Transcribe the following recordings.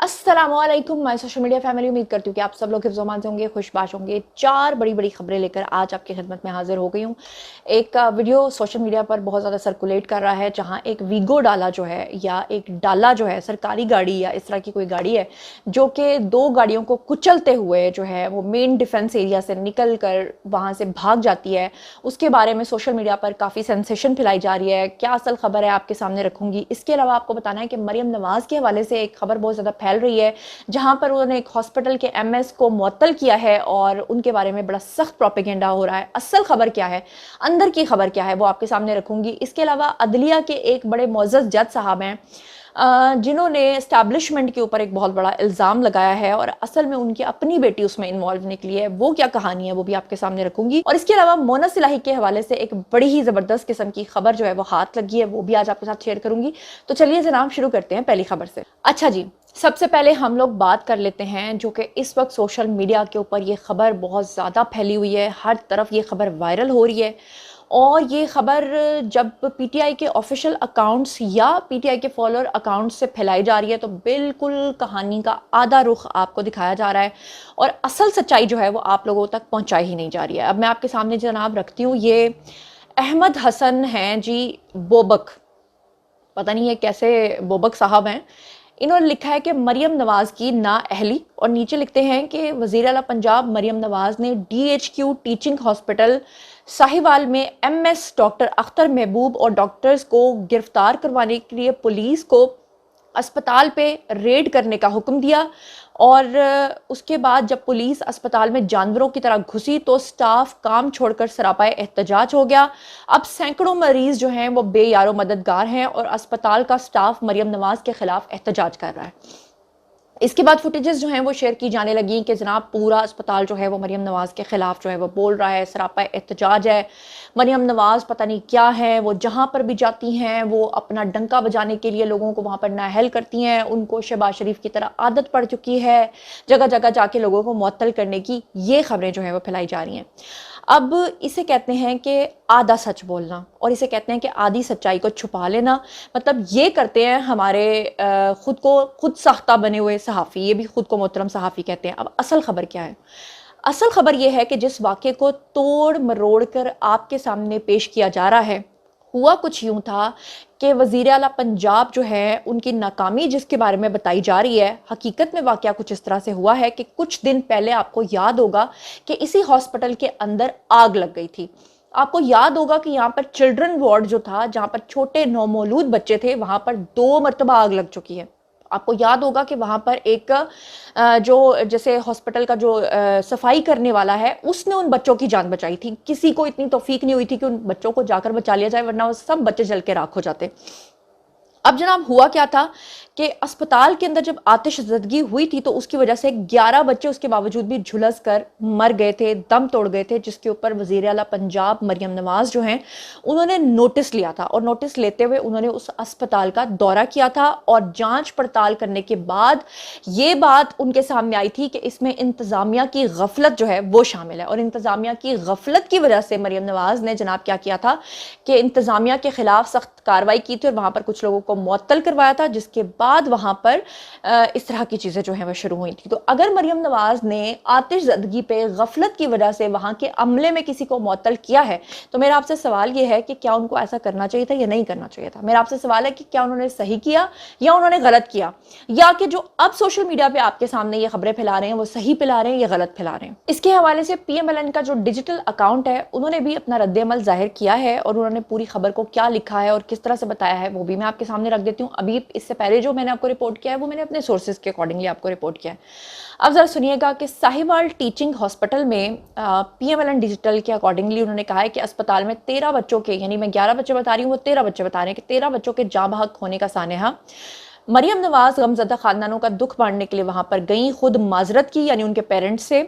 अस्सलामुअलैकुम my social media family. उम्मीद करती हूँ कि आप सब लोग हिफ्ज़-ओ-मान से होंगे, खुशबाश होंगे। चार बड़ी बड़ी खबरें लेकर आज आपकी खिदमत में हाजिर हो गई हूँ। एक वीडियो सोशल मीडिया पर बहुत ज़्यादा सर्कुलेट कर रहा है, जहाँ एक वीगो डाला जो है या एक डाला जो है सरकारी गाड़ी या इस तरह की कोई गाड़ी है, जो कि दो गाड़ियों को कुचलते हुए जो है वो मेन डिफेंस एरिया से निकल कर वहाँ से भाग जाती है। उसके बारे में सोशल मीडिया पर काफ़ी सेंसेशन फैलाई जा रही है। क्या असल खबर है आपके सामने रखूँगी। इसके अलावा आपको बताना है कि मरियम नवाज़ के हवाले से एक खबर बहुत ज़्यादा फैल रही है, जहां पर उन्होंने एक हॉस्पिटल के एमएस को मुअत्तल किया है और उनके बारे में बड़ा सख्त प्रोपेगेंडा हो रहा है। असल खबर क्या है, अंदर की खबर क्या है, वो आपके सामने रखूंगी। इसके अलावा अदलिया के एक बड़े मोअज़्ज़ज़ जज साहब हैं, जिन्होंने एस्टैब्लिशमेंट के ऊपर एक बहुत बड़ा इल्ज़ाम लगाया है और असल में उनकी अपनी बेटी उसमें इन्वॉल्व निकली है। वो क्या कहानी है वो भी आपके सामने रखूंगी। और इसके अलावा मोना सिलाही के हवाले से एक बड़ी ही ज़बरदस्त किस्म की खबर जो है वो हाथ लगी है, वो भी आज आपके साथ शेयर करूंगी। तो चलिए जनाब शुरू करते हैं पहली खबर से। अच्छा जी, सबसे पहले हम लोग बात कर लेते हैं जो कि इस वक्त सोशल मीडिया के ऊपर ये खबर बहुत ज़्यादा फैली हुई है, हर तरफ ये खबर वायरल हो रही है। और ये खबर जब पीटीआई के ऑफिशियल अकाउंट्स या पीटीआई के फॉलोअर अकाउंट्स से फैलाई जा रही है तो बिल्कुल कहानी का आधा रुख आपको दिखाया जा रहा है और असल सच्चाई जो है वो आप लोगों तक पहुंचाई ही नहीं जा रही है। अब मैं आपके सामने जनाब रखती हूँ, ये अहमद हसन हैं जी, बोबक, पता नहीं है कैसे बोबक साहब हैं। इन्होंने लिखा है कि मरियम नवाज की नाअहली, और नीचे लिखते हैं कि वज़ीर आला पंजाब मरियम नवाज ने डीएचक्यू टीचिंग हॉस्पिटल साहिवाल में एमएस डॉक्टर अख्तर महबूब और डॉक्टर्स को गिरफ्तार करवाने के लिए पुलिस को अस्पताल पे रेड करने का हुक्म दिया। और उसके बाद जब पुलिस अस्पताल में जानवरों की तरह घुसी तो स्टाफ काम छोड़कर सरापाए एहतजाज हो गया। अब सैकड़ों मरीज जो हैं वो बेयारो मददगार हैं और अस्पताल का स्टाफ मरियम नवाज के खिलाफ एहतजाज कर रहा है। इसके बाद फुटेजेस जो हैं वो शेयर की जाने लगी कि जनाब पूरा अस्पताल जो है वो मरियम नवाज के खिलाफ जो है वो बोल रहा है, सरापा एहतजाज है। मरियम नवाज पता नहीं क्या है, वो जहाँ पर भी जाती हैं वो अपना डंका बजाने के लिए लोगों को वहाँ पर नाअहल करती हैं। उनको शहबाज शरीफ की तरह आदत पड़ चुकी है जगह जगह जाके लोगों को मुअत्तल करने की। ये खबरें जो हैं वो फैलाई जा रही हैं। अब इसे कहते हैं कि आधा सच बोलना और इसे कहते हैं कि आधी सच्चाई को छुपा लेना। मतलब ये करते हैं हमारे खुद को खुद साख्ता बने हुए सहाफ़ी, ये भी खुद को मोहतरम सहाफ़ी कहते हैं। अब असल खबर क्या है? असल खबर ये है कि जिस वाक़े को तोड़ मरोड़ कर आपके सामने पेश किया जा रहा है, हुआ कुछ यूं था कि वज़ीर आला पंजाब जो है उनकी नाकामी जिसके बारे में बताई जा रही है, हकीकत में वाक़या कुछ इस तरह से हुआ है कि कुछ दिन पहले आपको याद होगा कि इसी हॉस्पिटल के अंदर आग लग गई थी। आपको याद होगा कि यहाँ पर चिल्ड्रन वार्ड जो था, जहाँ पर छोटे नौमौलूद बच्चे थे, वहाँ पर 2 मरतबा आग लग चुकी है। आपको याद होगा कि वहाँ पर एक जो जैसे हॉस्पिटल का जो सफाई करने वाला है उसने उन बच्चों की जान बचाई थी। किसी को इतनी तौफीक नहीं हुई थी कि उन बच्चों को जाकर बचा लिया जाए, वरना वो सब बच्चे जल के राख हो जाते। अब जनाब हुआ क्या था कि अस्पताल के अंदर जब आतिशज़दगी हुई थी तो उसकी वजह से 11 बच्चे उसके बावजूद भी झुलस कर मर गए थे, दम तोड़ गए थे, जिसके ऊपर वज़ीर आला पंजाब मरियम नवाज जो हैं उन्होंने नोटिस लिया था और नोटिस लेते हुए उन्होंने उस अस्पताल का दौरा किया था और जांच पड़ताल करने के बाद ये बात उनके सामने आई थी कि इसमें इंतज़ामिया की गफलत जो है वो शामिल है। और इंतज़ामिया की गफलत की वजह से मरियम नवाज ने जनाब क्या किया था कि इंतज़ामिया के खिलाफ सख्त कार्रवाई की थी और वहाँ पर कुछ लोगों को मुअत्तल करवाया था, जिसके बाद वहाँ पर इस तरह की चीज़ें जो हैं वह शुरू हुई थी। तो अगर मरियम नवाज ने आतिशज़दगी पे गफलत की वजह से वहाँ के अमले में किसी को मुअत्तल किया है तो मेरा आपसे सवाल ये है कि क्या उनको ऐसा करना चाहिए था या नहीं करना चाहिए था। मेरा आपसे सवाल है कि क्या उन्होंने सही किया या उन्होंने गलत किया, या कि जो अब सोशल मीडिया पे आपके सामने ये खबरें फैला रहे हैं वो सही फैला रहे हैं या गलत फैला रहे हैं। इसके हवाले से पीएमएलएन का जो डिजिटल अकाउंट है उन्होंने भी अपना रद्द-ए-अमल जाहिर किया है और उन्होंने पूरी खबर को क्या लिखा है और किस तरह से बताया है वो भी मैं आपके सामने रख देती हूँ। अभी इससे पहले जो मैंने आपको रिपोर्ट किया है वो मैंने अपने सोर्सेज के अकॉर्डिंगली आपको रिपोर्ट किया है। अब जरा सुनिएगा कि साहिवाल टीचिंग हॉस्पिटल में पीएमएलएन डिजिटल के अकॉर्डिंगली उन्होंने कहा है कि अस्पताल में 13 बच्चों के, यानी मैं 11 बच्चे बता रही हूँ, वो 13 बच्चे बता रहे हैं कि 13 बच्चों के जाँ बहक होने का सानेहा। मरियम नवाज गमज़दा खानदानों का दुख बांटने के लिए वहां पर गई, खुद माजरत की यानी उनके पेरेंट्स से।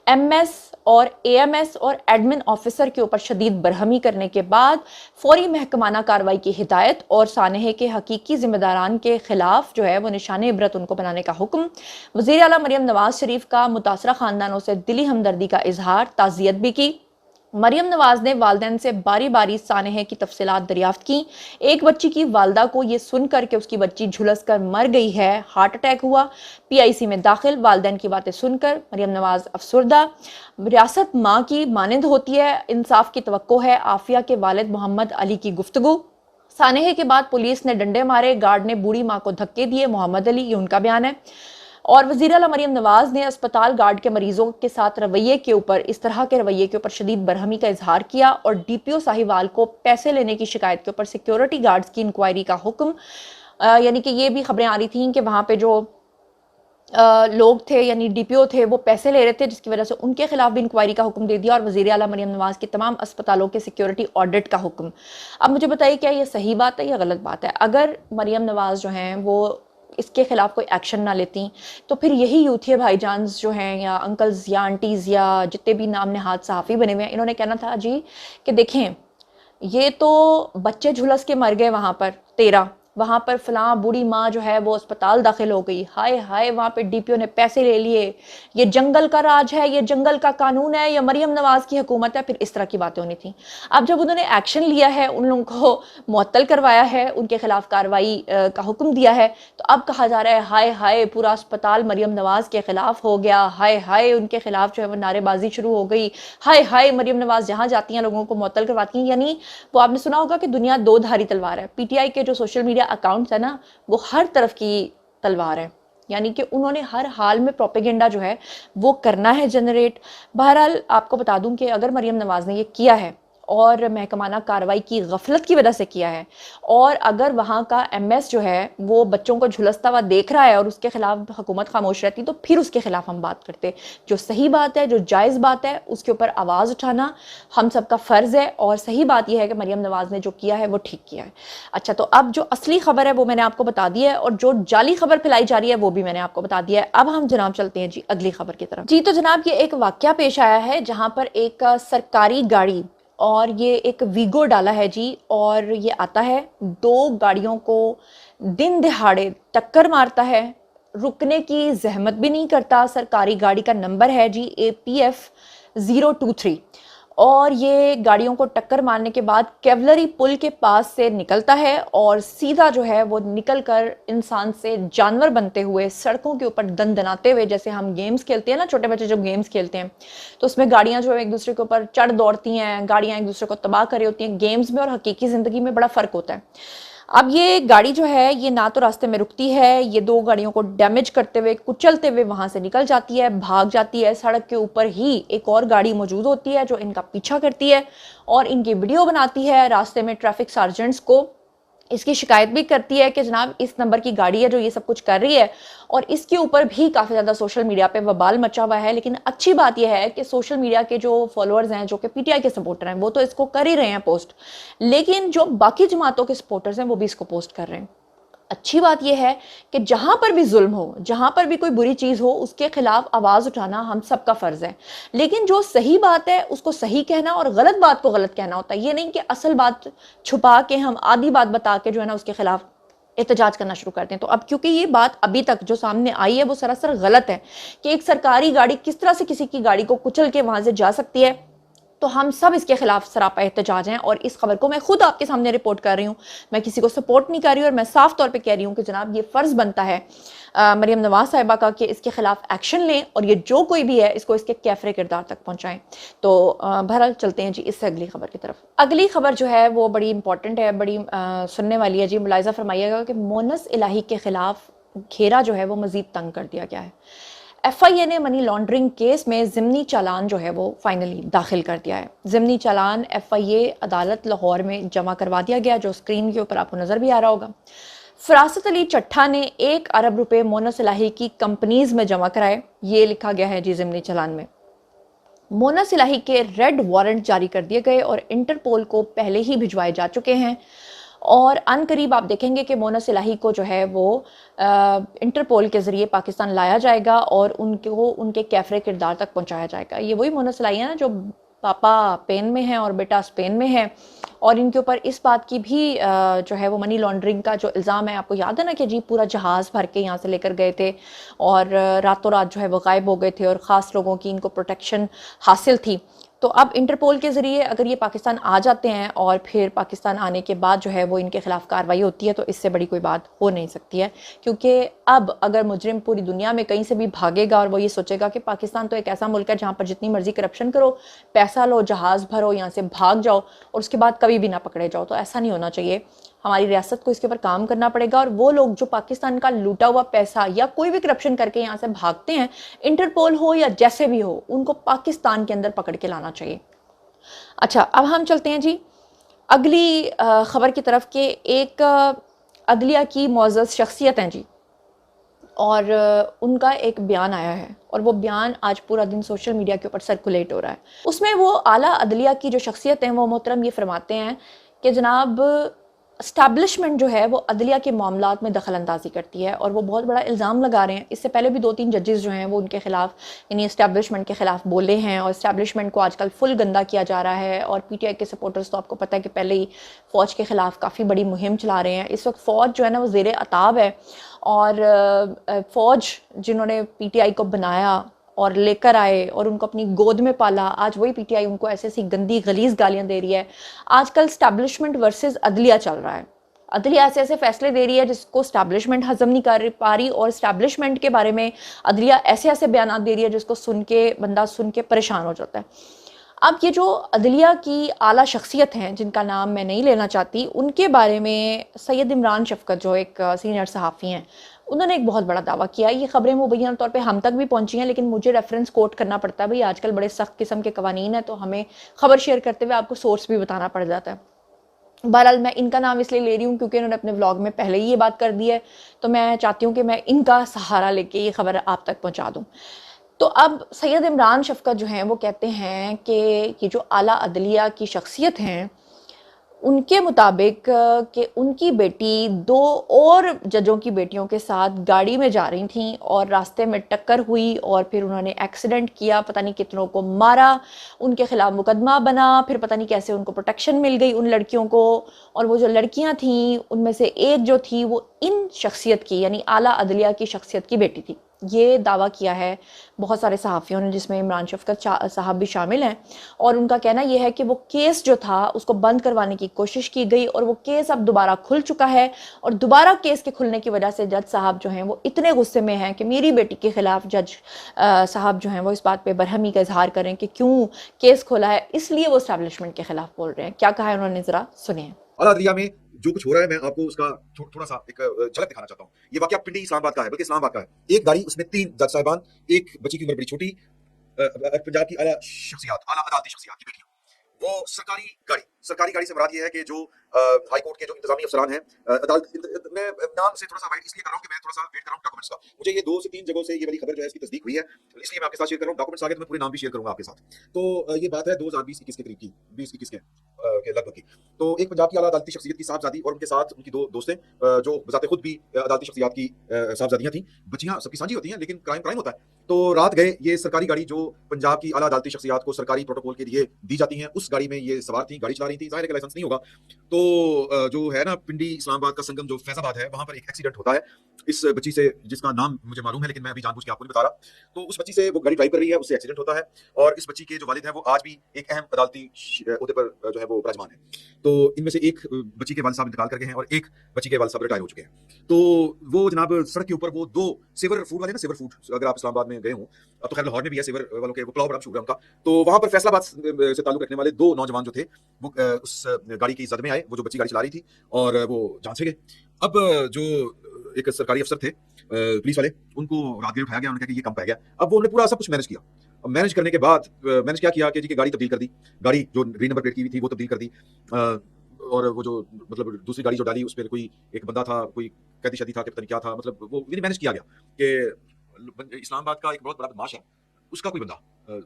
एमएस और एएमएस और एडमिन ऑफिसर के ऊपर शदीद बरहमी करने के बाद फौरी महकमाना कार्रवाई की हिदायत और सानहे के हकीकी जिम्मेदारान के खिलाफ जो है वो निशान इबरत उनको बनाने का हुक्म। वज़ीर आला मरियम नवाज शरीफ का मुतासरा खानदानों से दिली हमदर्दी का इजहार, ताज़ियत भी की। मरियम नवाज ने वालिदैन से बारी बारी सानहे की तफसीलात दरियाफ्त की। एक बच्ची की वालदा को ये सुनकर कि उसकी बच्ची झुलस कर मर गई है, हार्ट अटैक हुआ, PIC में दाखिल। वालिदैन की बातें सुनकर मरियम नवाज अफसुर्दा। रियासत माँ की मानंद होती है, इंसाफ की तवक्को है, आफिया के वालिद मोहम्मद अली की गुफ्तगू। सानहे के बाद पुलिस ने डंडे मारे, गार्ड ने बूढ़ी माँ को धक्के दिए, मोहम्मद अली, ये उनका बयान है। और वज़ीर आला मरियम नवाज ने अस्पताल गार्ड के मरीजों के साथ रवैये के ऊपर, इस तरह के रवैये के ऊपर शदीद बरहमी का इजहार किया और DPO साहिवाल को पैसे लेने की शिकायत के ऊपर सिक्योरिटी गार्ड्स की इंक्वायरी का हुक्म। यानी कि ये भी खबरें आ रही थी कि वहाँ पे जो लोग थे यानी DPO थे वो पैसे ले रहे थे, जिसकी वजह से उनके खिलाफ भी इंक्वायरी का हुक्म दे दिया और वज़ीर आला मरियम नवाज की तमाम अस्पतालों के सिक्योरिटी ऑडिट का हुक्म। अब मुझे बताइए क्या ये सही बात है या गलत बात है? अगर मरियम नवाज जो हैं वो इसके खिलाफ कोई एक्शन ना लेती तो फिर यही यूथिया भाईजान जो हैं या अंकल्स या आंटीज़ या जितने भी नाम नहाद सहाफ़ी बने हुए हैं, इन्होंने कहना था जी कि देखें ये तो बच्चे झुलस के मर गए वहाँ पर 13, वहाँ पर फलां बूढ़ी माँ जो है वो अस्पताल दाखिल हो गई, हाय हाय वहाँ पे DPO ने पैसे ले लिए, ये जंगल का राज है, ये जंगल का कानून है, या मरियम नवाज की हुकूमत है, फिर इस तरह की बातें होनी थी। अब जब उन्होंने एक्शन लिया है, उन लोगों को मुअत्तल करवाया है, उनके खिलाफ कार्रवाई का हुक्म दिया है, तो अब कहा जा रहा है हाय हाय पूरा अस्पताल मरियम नवाज के खिलाफ हो गया, हाय हाय उनके खिलाफ जो है वो नारेबाजी शुरू हो गई, हाय हाय मरियम नवाज जहाँ जाती हैं लोगों को मुअत्तल करवाती हैं। यानी वो आपने सुना होगा कि दुनिया दो धारी तलवार है। PTI के जो सोशल मीडिया अकाउंट्स है ना, वो हर तरफ की तलवार है, यानी कि उन्होंने हर हाल में प्रोपेगेंडा जो है वो करना है जनरेट। बहरहाल आपको बता दूं कि अगर मरियम नवाज ने ये किया है और महकमाना कार्रवाई की गफलत की वजह से किया है, और अगर वहाँ का MS जो है वो बच्चों को झुलसता हुआ देख रहा है और उसके खिलाफ हुकूमत खामोश रहती, तो फिर उसके खिलाफ हम बात करते। जो सही बात है, जो जायज़ बात है, उसके ऊपर आवाज़ उठाना हम सबका फ़र्ज़ है। और सही बात यह है कि मरियम नवाज ने जो किया है वो ठीक किया है। अच्छा, तो अब जो असली खबर है वो मैंने आपको बता दी है, और जो जाली खबर फैलाई जा रही है वो भी मैंने आपको बता दिया है। अब हम जनाब चलते हैं जी अगली खबर की तरफ। जी तो जनाब ये एक वाकया पेश आया है जहाँ पर एक सरकारी गाड़ी, और ये एक वीगो डाला है जी, और ये आता है 2 गाड़ियों को दिन दिहाड़े टक्कर मारता है, रुकने की जहमत भी नहीं करता। सरकारी गाड़ी का नंबर है जी APF 023, और ये गाड़ियों को टक्कर मारने के बाद कैवलरी पुल के पास से निकलता है और सीधा जो है वो निकल कर इंसान से जानवर बनते हुए सड़कों के ऊपर दंदनाते हुए, जैसे हम गेम्स खेलते हैं ना, छोटे बच्चे जब गेम्स खेलते हैं तो उसमें गाड़ियां जो है एक दूसरे के ऊपर चढ़ दौड़ती हैं, गाड़ियां एक दूसरे को तबाह कर रही होती हैं। गेम्स में और हकीकी ज़िंदगी में बड़ा फ़र्क होता है। अब ये गाड़ी जो है ये ना तो रास्ते में रुकती है, ये 2 गाड़ियों को डैमेज करते हुए, कुचलते हुए वहां से निकल जाती है, भाग जाती है। सड़क के ऊपर ही एक और गाड़ी मौजूद होती है जो इनका पीछा करती है और इनकी वीडियो बनाती है। रास्ते में ट्रैफिक सार्जेंट्स को इसकी शिकायत भी करती है कि जनाब इस नंबर की गाड़ी है जो ये सब कुछ कर रही है, और इसके ऊपर भी काफ़ी ज़्यादा सोशल मीडिया पे बवाल मचा हुआ है। लेकिन अच्छी बात यह है कि सोशल मीडिया के जो फॉलोअर्स हैं, जो कि PTI के सपोर्टर हैं, वो तो इसको कर ही रहे हैं पोस्ट, लेकिन जो बाकी जमातों के सपोर्टर्स हैं वो भी इसको पोस्ट कर रहे हैं। अच्छी बात यह है कि जहां पर भी जुल्म हो, जहां पर भी कोई बुरी चीज हो, उसके खिलाफ आवाज उठाना हम सबका फर्ज है। लेकिन जो सही बात है उसको सही कहना और गलत बात को गलत कहना होता है। ये नहीं कि असल बात छुपा के हम आधी बात बता के जो है ना उसके खिलाफ एहतजाज करना शुरू करते हैं। तो अब क्योंकि ये बात अभी तक जो सामने आई है वो सरासर गलत है कि एक सरकारी गाड़ी किस तरह से किसी की गाड़ी को कुचल के वहां से जा सकती है, तो हम सब इसके खिलाफ सरापा एहतजाज हैं। और इस खबर को मैं खुद आपके सामने रिपोर्ट कर रही हूँ, मैं किसी को सपोर्ट नहीं कर रही हूँ, और मैं साफ तौर पे कह रही हूँ कि जनाब ये फ़र्ज़ बनता है मरियम नवाज साहिबा का कि इसके खिलाफ एक्शन लें, और ये जो कोई भी है इसको इसके कैफरे किरदार तक पहुँचाएँ। तो बहरहाल चलते हैं जी इससे अगली खबर की तरफ। अगली खबर जो है वो बड़ी इंपॉर्टेंट है, बड़ी सुनने वाली है जी। मुलाहिज़ा फरमाइएगा कि मोनस इलाही के खिलाफ घेरा जो है वो मज़ीद तंग कर दिया गया है। FIA ने मनी लॉन्ड्रिंग केस में ज़िमनी चालान जो है वो फाइनली दाखिल कर दिया है। ज़िमनी चालान FIA अदालत लाहौर में जमा करवा दिया गया, जो स्क्रीन के ऊपर आपको नज़र भी आ रहा होगा। फरासत अली चट्ठा ने 1 अरब रुपए मोनस इलाही की कंपनीज में जमा कराए, ये लिखा गया है जी ज़िमनी चालान में। मोनस इलाही के रेड वारंट जारी कर दिए गए और इंटरपोल को पहले ही भिजवाए जा चुके हैं, और अनकरीब आप देखेंगे कि मोनस इलाही को जो है वो इंटरपोल के ज़रिए पाकिस्तान लाया जाएगा और उनको उनके कैफरे किरदार तक पहुंचाया जाएगा। ये वही मोनस इलाही है ना जो पापा पेन में है और बेटा स्पेन में है, और इनके ऊपर इस बात की भी जो है वो मनी लॉन्ड्रिंग का जो इल्ज़ाम है। आपको याद है ना कि जी पूरा जहाज़ भर के यहाँ से लेकर गए थे और रातों रात जो है वो गायब हो गए थे, और ख़ास लोगों की इनको प्रोटेक्शन हासिल थी। तो अब इंटरपोल के ज़रिए अगर ये पाकिस्तान आ जाते हैं और फिर पाकिस्तान आने के बाद जो है वो इनके ख़िलाफ़ कार्रवाई होती है, तो इससे बड़ी कोई बात हो नहीं सकती है। क्योंकि अब अगर मुजरिम पूरी दुनिया में कहीं से भी भागेगा और वो ये सोचेगा कि पाकिस्तान तो एक ऐसा मुल्क है जहाँ पर जितनी मर्जी करप्शन करो, पैसा लो, जहाज़ भरो, यहाँ से भाग जाओ और उसके बाद कभी भी ना पकड़े जाओ, तो ऐसा नहीं होना चाहिए। हमारी रियासत को इसके ऊपर काम करना पड़ेगा और वो लोग जो पाकिस्तान का लूटा हुआ पैसा या कोई भी करप्शन करके यहाँ से भागते हैं, इंटरपोल हो या जैसे भी हो, उनको पाकिस्तान के अंदर पकड़ के लाना चाहिए। अच्छा, अब हम चलते हैं जी अगली खबर की तरफ के एक अदलिया की मुअज़्ज़ज़ शख्सियत हैं जी, और उनका एक बयान आया है और वो बयान आज पूरा दिन सोशल मीडिया के ऊपर सर्कुलेट हो रहा है। उसमें वो आला अदलिया की जो शख्सियत हैं वो मोहतरम ये फरमाते हैं कि जनाब एस्टैब्लिशमेंट जो है वो अदलिया के मामलात में दखल अंदाजी करती है, और वो बहुत बड़ा इल्ज़ाम लगा रहे हैं। इससे पहले भी 2-3 जजेस जो हैं वो उनके खिलाफ यानी एस्टैब्लिशमेंट के खिलाफ बोले हैं, और एस्टैब्लिशमेंट को आजकल फुल गंदा किया जा रहा है। और पीटीआई के सपोर्टर्स तो आपको पता है कि पहले ही फ़ौज के खिलाफ काफ़ी बड़ी मुहिम चला रहे हैं। इस वक्त फ़ौज जो है ना वो ज़ेरे अताब है, और फ़ौज जिन्होंने पीटीआई को बनाया और लेकर आए और उनको अपनी गोद में पाला, आज वही पीटीआई उनको ऐसी ऐसी गंदी गलीज गालियां दे रही है। आजकल स्टैब्लिशमेंट वर्सेस अदलिया चल रहा है। अदलिया ऐसे ऐसे फैसले दे रही है जिसको स्टैब्लिशमेंट हजम नहीं कर पा रही, और स्टैब्लिशमेंट के बारे में अदलिया ऐसे ऐसे बयान दे रही है जिसको सुन के बंदा सुन के परेशान हो जाता है। अब ये जो अदलिया की आला शख्सियत हैं जिनका नाम मैं नहीं लेना चाहती, उनके बारे में सैयद इमरान शफकत जो एक सीनियर सहाफ़ी हैं, उन्होंने एक बहुत बड़ा दावा किया। ये खबरें मुबैना तौर पे हम तक भी पहुंची हैं, लेकिन मुझे रेफरेंस कोट करना पड़ता है। भाई आजकल बड़े सख्त किस्म के कवानीन हैं, तो हमें खबर शेयर करते हुए आपको सोर्स भी बताना पड़ जाता है। बहरहाल मैं इनका नाम इसलिए ले रही हूँ क्योंकि इन्होंने अपने व्लॉग में पहले ही ये बात कर दी है, तो मैं चाहती हूँ कि मैं इनका सहारा लेके ये खबर आप तक पहुँचा दूँ। तो अब सैयद इमरान शफकत जो हैं वो कहते हैं कि ये जो आला अदलिया की शख्सियत हैं, उनके मुताबिक कि उनकी बेटी 2 और जजों की बेटियों के साथ गाड़ी में जा रही थी और रास्ते में टक्कर हुई और फिर उन्होंने एक्सीडेंट किया, पता नहीं कितनों को मारा, उनके खिलाफ मुकदमा बना, फिर पता नहीं कैसे उनको प्रोटेक्शन मिल गई उन लड़कियों को। और वो जो लड़कियां थीं उनमें से एक जो थी वो इन शख्सियत की यानी आला अदलिया की शख्सियत की बेटी थी। ये दावा किया है बहुत सारे सहाफ़ियों ने, जिसमें इमरान शफकत साहब भी शामिल हैं। और उनका कहना यह है कि वो केस जो था उसको बंद करवाने की कोशिश की गई और वो केस अब दोबारा खुल चुका है, और दोबारा केस के खुलने की वजह से जज साहब जो हैं वो इतने गुस्से में हैं कि मेरी बेटी के खिलाफ जज साहब जो हैं वो इस बात पे बरहमी का इजहार करें कि क्यों केस खोला है, इसलिए वो एस्टैब्लिशमेंट के खिलाफ बोल रहे हैं। क्या कहा है उन्होंने, ज़रा सुनिए। अलादिया में जो कुछ हो रहा है मैं आपको उसका थोड़ा सा एक झलक दिखाना चाहता हूँ। ये वाकया पिंडी इस्लामाबाद का है, बल्कि इस्लामाबाद का है। एक गाड़ी उसमें 3 जज साहिबान, एक बच्ची की उम्र बड़ी छोटी, पंजाब की आला शख्सियात, आला अदालती शख्सियात की बेटियां, वो सरकारी गाड़ी से मुराद ये है कि जो हाई कोर्ट के जो इंतजामी अफसरान हैं, अदालत मैं नाम से थोड़ा सा वाइड इसलिए कर रहा हूँ कि मैं थोड़ा सा वेट कर रहा हूँ डॉक्यूमेंट्स का। मुझे ये 2 से 3 जगहों से ये वाली खबर जो है इसकी तस्दीक हुई है, इसलिए मैं आपके साथ शेयर कर रहा हूँ। डॉक्यूमेंट्स आगे तो मैं पूरे नाम भी शेयर करूंगा आपके साथ। तो ये बात है 2020-21 के करीब की, 20-21 के लगभग की। तो एक पंजाब की आला अदालती शख्सियत की साहबजादी और उनके साथ उनकी 2 दोस्तें, जो बजाते खुद भी अदालती शख्सियात की साहबजादियां थी। बच्चियां सबकी साझी होती हैं, लेकिन क्राइम होता है। तो रात गए ये सरकारी गाड़ी जो पंजाब की आला अदालती शख्सियात को सरकारी प्रोटोकॉल के लिए दी जाती हैं, उस गाड़ी में ये सवार थी, गाड़ी चला रही थी। जाहिर है कि लाइसेंस नहीं होगा। तो जो है ना पिंडी इस्लामाबाद का संगम जो फैजाबाद है, वहां पर एक एक्सीडेंट होता है इस बच्ची से, जिसका नाम मुझे मालूम है लेकिन मैं अभी जानबूझ के आपको नहीं बता रहा। तो उस बच्ची से वो गाड़ी ड्राइव कर रही है, उससे एक्सीडेंट होता है, और इस बच्ची के जो वालिद है वो आज भी एक अहम अदालती ओहदे पर जो है वो विराजमान है। तो इनमें से एक बच्ची के वालिद साहब इंतकाल कर गए हैं और एक बच्ची के वालिद साहब रिटायर हो चुके हैं। तो वो जनाब सड़क के ऊपर वो 2 सिवर फूड वाले ना, सिवर फूड, अगर आप इस्लामाबाद में गए हो, अब तो खैर लाहौर में भी है सिवर वालों के, वो पुलाव बड़ा मशहूर है उनका। तो वहां पर फैसलाबाद से ताल्लुक रखने वाले 2 नौजवान जो थे वो उस गाड़ी की जद में आए, वो जो बच्ची गाड़ी चला रही थी, और वो जान से गए। अब जो एक सरकारी अफसर थे पुलिस वाले, उनको रात उठाया गया, उन्होंने कहा कि ये कम पै गया। अब वो उन्होंने पूरा सब कुछ मैनेज किया। अब मैनेज करने के बाद मैनेज क्या किया कि जी की गाड़ी तब्दील कर दी, गाड़ी जो ग्रीन नंबर प्लेट की हुई थी वो तब्दील कर दी, और वो जो मतलब दूसरी गाड़ी जो डाली उस पर कोई एक बंदा था, कोई कैदी शदी था कि पता नहीं क्या था, मतलब वो मैनेज किया गया कि इस्लामाबाद का एक बहुत बड़ा बदमाश है, उसका कोई बंदा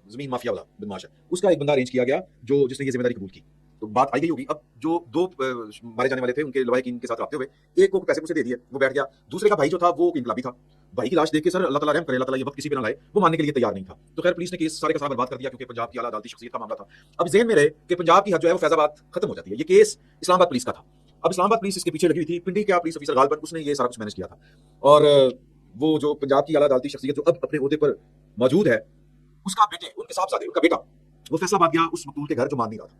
जमीन माफिया वाला बदमाश है, उसका एक बंदा अरेंज किया गया जो जिसने ये जिम्मेदारी कबूल की। तो बात आई गई होगी। अब जो 2 मारे जाने वाले थे उनके लवाहिकीन के साथ रखते हुए, एक को पैसे दे दिए, वो बैठ गया। दूसरे का भाई जो था वो इनकलाबी था, भाई की लाश देख के सर अल्लाह ताला रहम करे, अल्लाह ताला ये वक्त किसी पे ना लाए, वो मानने के लिए तैयार नहीं था। तो खैर पुलिस ने केस सारे का सारा बर्बाद कर दिया, क्योंकि पंजाब की आला अदालती शख्सियत का मामला था। अब ज़हन में रहे कि पंजाब की हद जो है वो फैजाबाद खत्म हो जाती है। ये केस इस्लामाबाद पुलिस का था। अब इस्लामाबाद पुलिस इसके पीछे लगी हुई थी, पिंडी का पुलिस ऑफिसर गालबन, उसने ये सारा कुछ मैनेज किया था। और वो जो पंजाब की आला अदालती शख्सियत जो अब अपने ओहदे पर मौजूद है, उसका बेटे, उनके साहबजादे, उनका बेटा वो फैसलाबाद गया उस मकतूल के घर जो मान नहीं रहा था,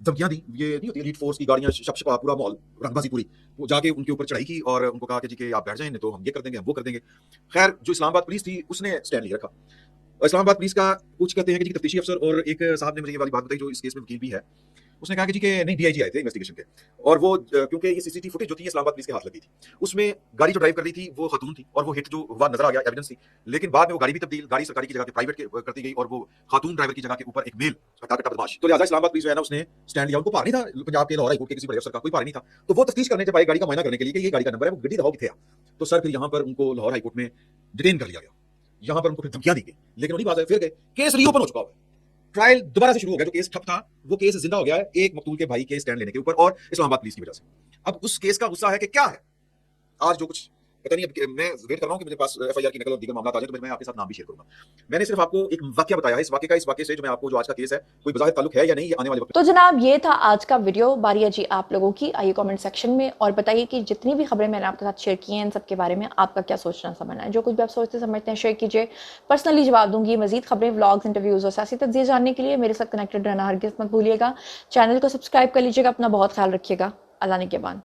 धमकियां दी, ये नहीं होती एलीट फोर्स की गाड़ियां, शपशपा पूरा माहौल, रंगबाजी पूरी। वो जाके उनके ऊपर चढ़ाई की और उनको कहा कि जी कि आप बैठ जाएं, नहीं तो हम ये कर देंगे, हम वो कर देंगे। खैर जो इस्लामाबाद पुलिस थी उसने स्टैंड नहीं रखा। इस्लामाबाद पुलिस का कुछ कहते हैं कि जी तफ्तीशी अफसर और एक साहब ने मुझे ये वाली बात बताई जो इस केस में वकील भी है, उसने कहा कि जी कि नहीं डीआईजी आए थे इन्वेस्टिगेशन के, और वो क्योंकि ये सीसीटीवी फुटेज जो थी इस्लामाबाद पुलिस के हाथ लगी थी, उसमें गाड़ी जो ड्राइव कर रही थी वो खातून थी और वो हिट जो हुआ नजर आ गया, एविडेंस थी। लेकिन बाद में वो गाड़ी भी तब्दील, गाड़ी सरकारी की जगह पे प्राइवेट के कर दी गई और वो खातून ड्राइवर की जगह के ऊपर एक मेल हटाकटा बदमाश। तो लिहाजा इस्लामाबाद पुलिस जो है ना उसने स्टैंड लिया। उनको पार नहीं था पंजाब के लाहौर हाई कोर्ट के किसी बड़े अफसर का, कोई पार नहीं था। तो वो तफ्तीश करने जब आए गाड़ी का मायना करने के लिए कि ये गाड़ी का नंबर है, वो गड्डी दबाओ किथे आ, तो सर फिर यहाँ पर उनको लाहौर हाई कोर्ट में डिटेन कर लिया गया। यहाँ पर उनको फिर धमकियां दी गई, लेकिन वही बात है, फिर गए, केस रीओपन हो चुका है, ट्रायल दोबारा से शुरू हो गया। जो केस ठप था वो केस जिंदा हो गया है एक मकतूल के भाई के स्टैंड लेने के ऊपर और इस्लामाबाद पुलिस की वजह से। अब उस केस का गुस्सा है कि क्या है आज जो कुछ पता नहीं। अब मैं वेट कर रहा हूं कि मेरे पास एफआईआर की नकल और दीगर मामला आ जाए तो मैं आपके साथ नाम भी शेयर करूंगा। मैंने सिर्फ आपको एक वाक्य बताया है, इस वाक्य से जो मैं आपको जो आज का केस है कोई बजाहिर ताल्लुक है या नहीं, ये आने वाले वक्त। तो जनाब ये था आज का वीडियो। बारी है जी आप लोगों की, आइए कमेंट सेक्शन में और बताइए कि जितनी भी खबरें मैंने आपके साथ शेयर की हैं इन सब के बारे में आपका क्या सोचना समझना है। जो कुछ भी आप सोचते समझते हैं शेयर कीजिए, पर्सनली जवाब दूंगी। मजीद खबरें, व्लॉग्स, इंटरव्यूज और सियासी तज्जिए जानने के लिए मेरे साथ कनेक्टेड रहना हरगिज़ मत भूलिएगा। चैनल को सब्सक्राइब कर लीजिएगा। अपना बहुत ख्याल रखिएगा। अल्लाह ने के बाद।